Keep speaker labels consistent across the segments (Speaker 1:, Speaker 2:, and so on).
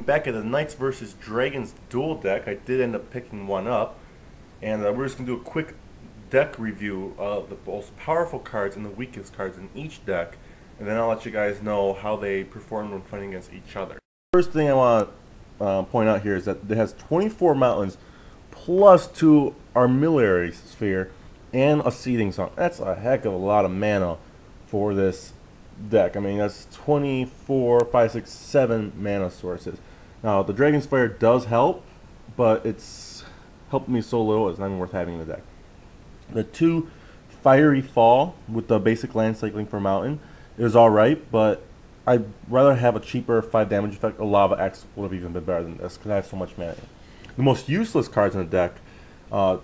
Speaker 1: back at the Knights versus Dragons duel deck. I did end up picking one up, and we're just going to do a quick deck review of the most powerful cards and the weakest cards in each deck, and then I'll let you guys know how they perform when fighting against each other. First thing I want to point out here is that it has 24 mountains plus 2 armillary sphere and a seeding song. That's a heck of a lot of mana for this deck. I mean, that's 24, 5, 6, 7 mana sources. Now, the Dragon's Fire does help, but it's helped me so little it's not even worth having in the deck. The 2 Fiery Fall with the basic land cycling for mountain is alright, but I'd rather have a cheaper 5 damage effect. A Lava X would have even been better than this because I have so much mana. The most useless cards in the deck,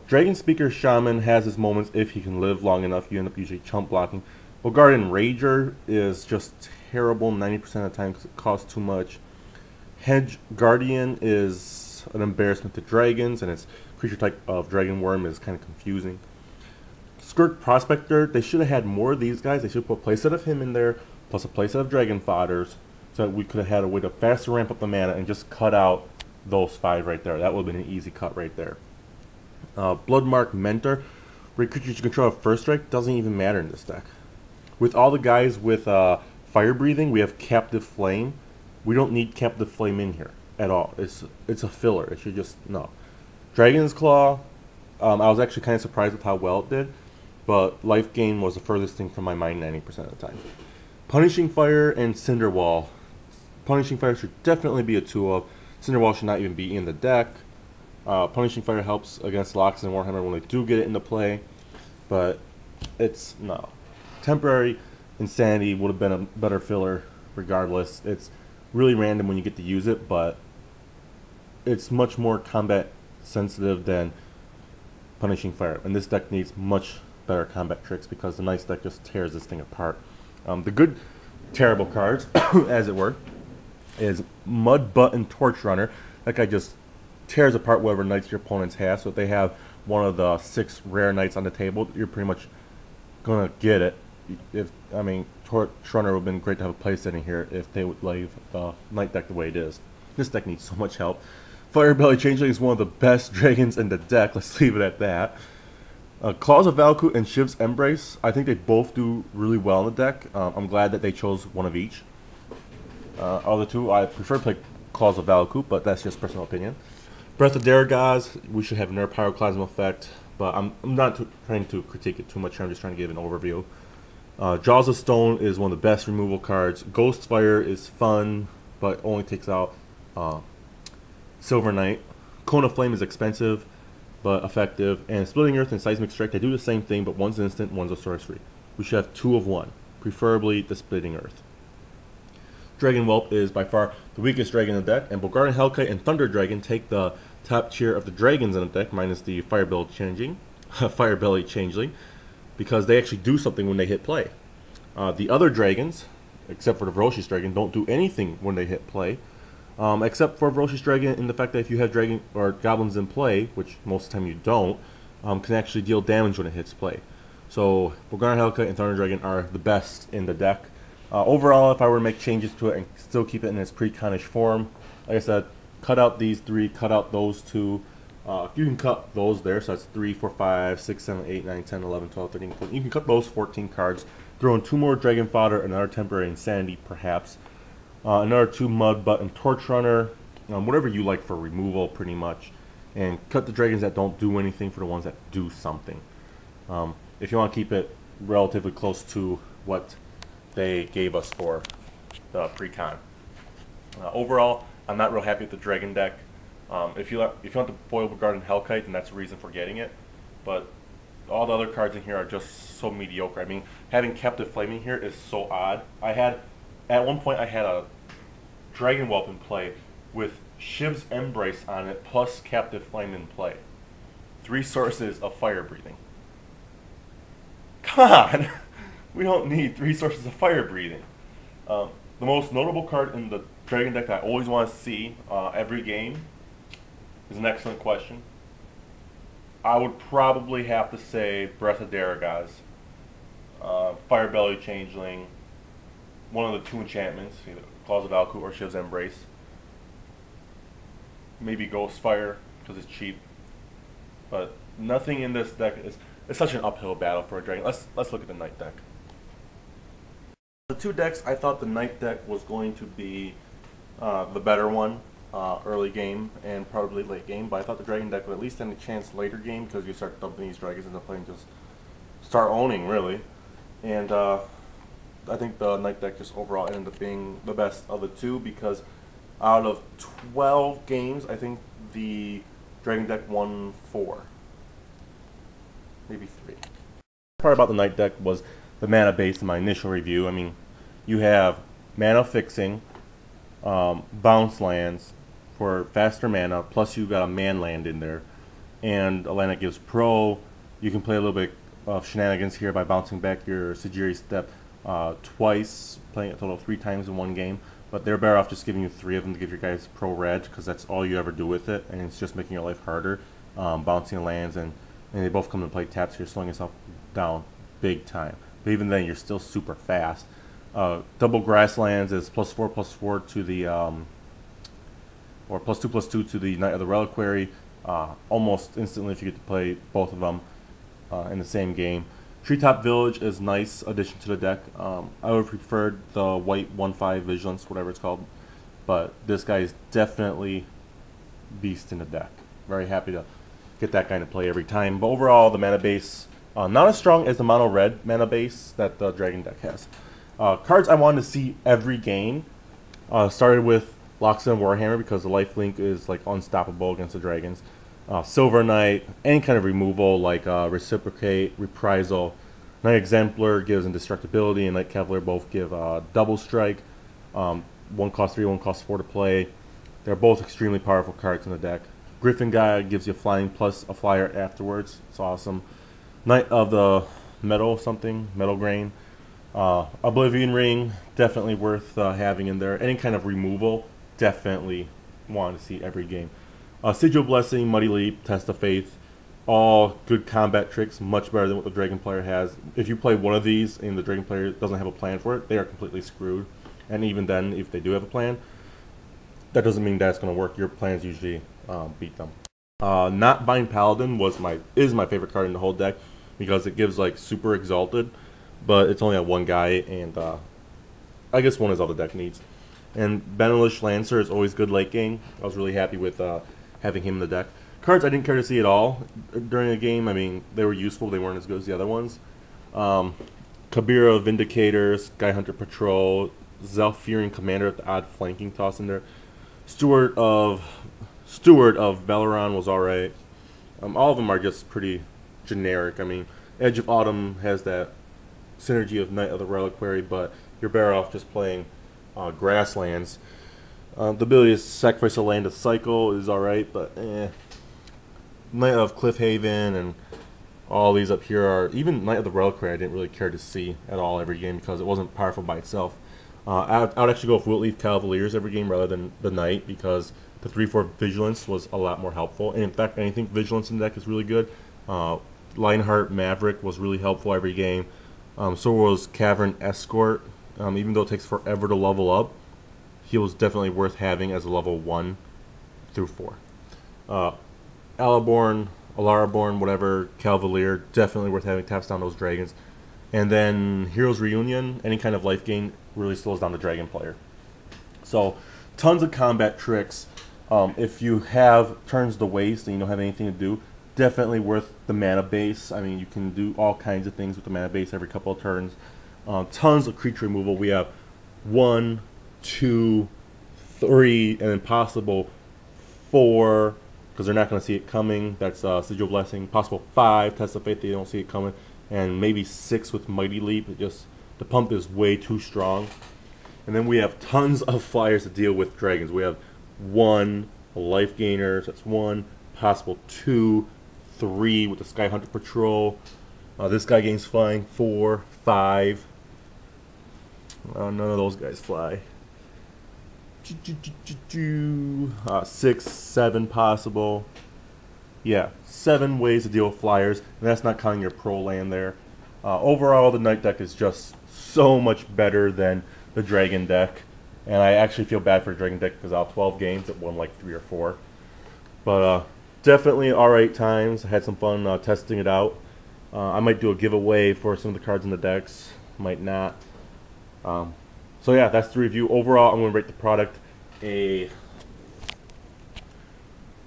Speaker 1: Dragon Speaker Shaman has his moments if he can live long enough. You end up usually chump blocking. Bogarden Rager is just terrible 90% of the time because it costs too much. Hedge Guardian is an embarrassment to dragons, and its creature type of Dragon Worm is kind of confusing. Skirk Prospector, they should have had more of these guys. They should put a playset of him in there, plus a playset of Dragon Fodders, so that we could have had a way to faster ramp up the mana and just cut out those 5 right there. That would have been an easy cut right there. Bloodmark Mentor, where creatures you control have first strike, doesn't even matter in this deck. With all the guys with fire breathing, we have Captive Flame. We don't need Captive Flame in here at all. It's a filler. It should just, no. Dragon's Claw, I was actually kind of surprised with how well it did, but life gain was the furthest thing from my mind 90% of the time. Punishing Fire and Cinderwall. Punishing Fire should definitely be a 2-of. Cinderwall should not even be in the deck. Punishing Fire helps against Lox and Warhammer when they do get it into play, but it's, no. Temporary Insanity would have been a better filler regardless. It's really random when you get to use it, but it's much more combat sensitive than Punishing Fire, and this deck needs much better combat tricks because the Knights deck just tears this thing apart. The good terrible cards, as it were, is Mud Button Torch Runner. That guy just tears apart whatever Knights your opponents have, so if they have one of the 6 rare Knights on the table, you're pretty much gonna get it. I mean, Torch Runner would have been great to have a playset in here if they would leave the Knight deck the way it is. This deck needs so much help. Firebelly Changeling is one of the best dragons in the deck. Let's leave it at that. Claws of Valakut and Shiv's Embrace, I think they both do really well in the deck. I'm glad that they chose one of each. Other 2, I prefer to play Claws of Valakut, but that's just personal opinion. Breath of Daragaz, we should have another Pyroclasm effect, but I'm not trying to critique it too much. I'm just trying to give an overview. Jaws of Stone is one of the best removal cards. Ghostfire is fun, but only takes out Silver Knight. Cone of Flame is expensive, but effective. And Splitting Earth and Seismic Strike, they do the same thing, but one's instant, one's a sorcery. We should have 2 of 1, preferably the Splitting Earth. Dragon Whelp is by far the weakest dragon in the deck, and Bogarden Hellkite and Thunder Dragon take the top tier of the dragons in the deck, minus the Firebelly Changeling, because they actually do something when they hit play. The other dragons, except for the Ferocious Dragon, don't do anything when they hit play, except for Ferocious Dragon in the fact that if you have dragon or goblins in play, which most of the time you don't, can actually deal damage when it hits play. So Bogarden Hellkite and Thunder Dragon are the best in the deck. Overall, if I were to make changes to it and still keep it in its pre-Khanish form, like I said, cut out these 3, cut out those 2. You can cut those there, so that's 3, 4, 5, 6, 7, 8, 9, 10, 11, 12, 13, 14. You can cut those 14 cards. Throw in 2 more Dragon Fodder, another Temporary Insanity, perhaps. Another 2 Mud Button Torch Runner, whatever you like for removal, pretty much. And cut the dragons that don't do anything for the ones that do something. If you want to keep it relatively close to what they gave us for the pre-con. Overall, I'm not real happy with the dragon deck. If you want to foil Bogarden Hellkite, then that's a reason for getting it. But all the other cards in here are just so mediocre. I mean, having Captive Flame in here is so odd. At one point I had a Dragon Whelp in play with Shiv's Embrace on it plus Captive Flame in play. 3 sources of fire breathing. Come on! We don't need 3 sources of fire breathing. The most notable card in the dragon deck that I always want to see every game is an excellent question. I would probably have to say Breath of Daragaz, Firebelly Changeling, one of the 2 enchantments, either Claws of Valakut or Shiv's Embrace. maybe Ghostfire because it's cheap, but nothing in this deck is. It's such an uphill battle for a dragon. Let's look at the Knight deck. The two decks, I thought the Knight deck was going to be the better one early game and probably late game, but I thought the Dragon deck would at least stand a chance later game because you start dumping these dragons into play and just start owning, really. And I think the Knight deck just overall ended up being the best of the two because out of 12 games, I think the Dragon deck won 4. Maybe 3. The part about the Knight deck was the mana base in my initial review. I mean, you have mana fixing, bounce lands for faster mana, plus you got a man land in there, and a land that gives pro. You can play a little bit of shenanigans here by bouncing back your Sajiri step twice, playing a total of 3 times in one game, but they're better off just giving you 3 of them to give your guys pro red because that's all you ever do with it, and it's just making your life harder, bouncing lands, and they both come to play taps, so you're slowing yourself down big time. But even then, you're still super fast. Double grasslands is +4/+4 to the, or +2/+2 to the Knight of the Reliquary, almost instantly if you get to play both of them in the same game. Treetop Village is a nice addition to the deck. I would have preferred the white 1/5 Vigilance, whatever it's called, but this guy is definitely beast in the deck. Very happy to get that guy to play every time. But overall, the mana base, not as strong as the mono red mana base that the Dragon deck has. Cards I wanted to see every game started with Loxodon Warhammer because the lifelink is like unstoppable against the dragons. Silver Knight, any kind of removal like Reciprocate, Reprisal. Knight Exemplar gives Indestructibility, and Knight Cavalier both give Double Strike. One costs 3, one costs 4 to play. They're both extremely powerful cards in the deck. Griffin Guy gives you flying plus a flyer afterwards. It's awesome. Knight of the Metal Grain. Oblivion Ring, definitely worth having in there. Any kind of removal, definitely want to see every game. Sigil Blessing, Muddy Leap, Test of Faith, all good combat tricks, much better than what the Dragon player has. If you play one of these and the Dragon player doesn't have a plan for it, they are completely screwed. And even then, if they do have a plan, that doesn't mean that's going to work. Your plans usually beat them. Not Bind Paladin is my favorite card in the whole deck because it gives like super exalted, but it's only at one guy, and I guess one is all the deck needs. And Benelish Lancer is always good late game. I was really happy with having him in the deck. Cards I didn't care to see at all during the game. I mean, they were useful. They weren't as good as the other ones. Kabira Vindicator, Sky Hunter Patrol, Zephyrian Commander with the odd flanking toss in there. Steward of Valoran was alright. All of them are just pretty generic. I mean, Edge of Autumn has that synergy of Knight of the Reliquary, but you're better off just playing grasslands. The ability to sacrifice a land to cycle is alright, but Knight of Cliffhaven and all these up here are, even Knight of the Reliquary I didn't really care to see at all every game because it wasn't powerful by itself. I would actually go with Wiltleaf Cavaliers every game rather than the Knight because the 3/4 Vigilance was a lot more helpful. And in fact, I think Vigilance in the deck is really good. Lionheart Maverick was really helpful every game. So was Cavern Escort. Even though it takes forever to level up, he was definitely worth having as a level 1 through 4. Alaraborn, whatever, Cavalier, definitely worth having, taps down those dragons. And then Heroes Reunion, any kind of life gain, really slows down the dragon player. So, tons of combat tricks. If you have turns to waste and you don't have anything to do, definitely worth the mana base. I mean, you can do all kinds of things with the mana base every couple of turns. Tons of creature removal. We have 1, 2, 3, and then possible 4, because they're not going to see it coming. That's Sigil Blessing. Possible 5, Test of Faith, they don't see it coming. And maybe 6 with Mighty Leap. The pump is way too strong. And then we have tons of flyers to deal with dragons. We have 1 life gainer, so that's 1, possible 2, 3 with the Sky Hunter Patrol. This guy gains flying, 4, 5. None of those guys fly. 6, 7 possible. Yeah, 7 ways to deal with flyers, and that's not counting your pro land there. Overall, the Knight deck is just so much better than the Dragon deck, and I actually feel bad for the Dragon deck because out of 12 games, it won like 3 or 4. But definitely alright times. I had some fun testing it out. I might do a giveaway for some of the cards in the decks. Might not. So yeah, that's the review. Overall, I'm going to rate the product a...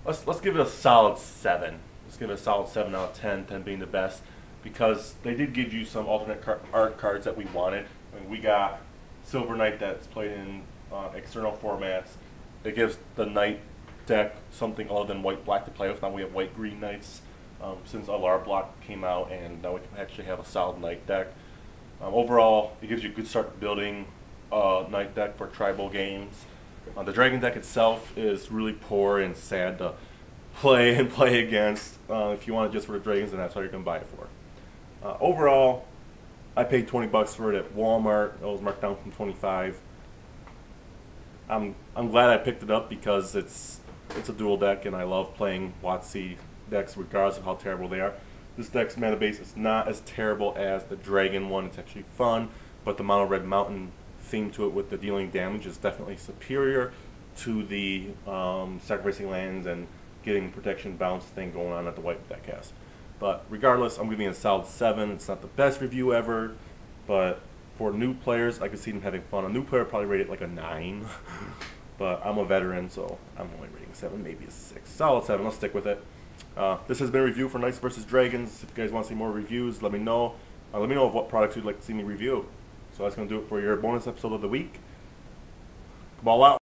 Speaker 1: Let's give it a solid 7. Let's give it a solid 7 out of 10, 10 being the best, because they did give you some alternate art cards that we wanted. I mean, we got Silver Knight that's played in external formats. It gives the Knight deck something other than white-black to play with. Now we have white-green Knights since Alar Block came out, and now we can actually have a solid Knight deck. Overall, it gives you a good start building a Knight deck for tribal games. The Dragon deck itself is really poor and sad to play and play against. If you want it just for the Dragons, then that's what you're going to buy it for. Overall, I paid 20 bucks for it at Walmart. It was marked down from 25. I'm glad I picked it up because it's a dual deck, and I love playing WotC decks regardless of how terrible they are. This deck's mana base is not as terrible as the Dragon one. It's actually fun, but the Mono Red Mountain theme to it with the dealing damage is definitely superior to the sacrificing lands and getting protection bounce thing going on that the white deck has. But regardless, I'm giving it a solid 7. It's not the best review ever, but for new players, I could see them having fun. A new player probably rate it like a 9, but I'm a veteran, so I'm only rating 7, maybe a 6. Solid 7. Let's stick with it. This has been a review for Knights vs. Dragons. If you guys want to see more reviews, let me know. Let me know of what products you'd like to see me review. So that's going to do it for your bonus episode of the week. Ball out.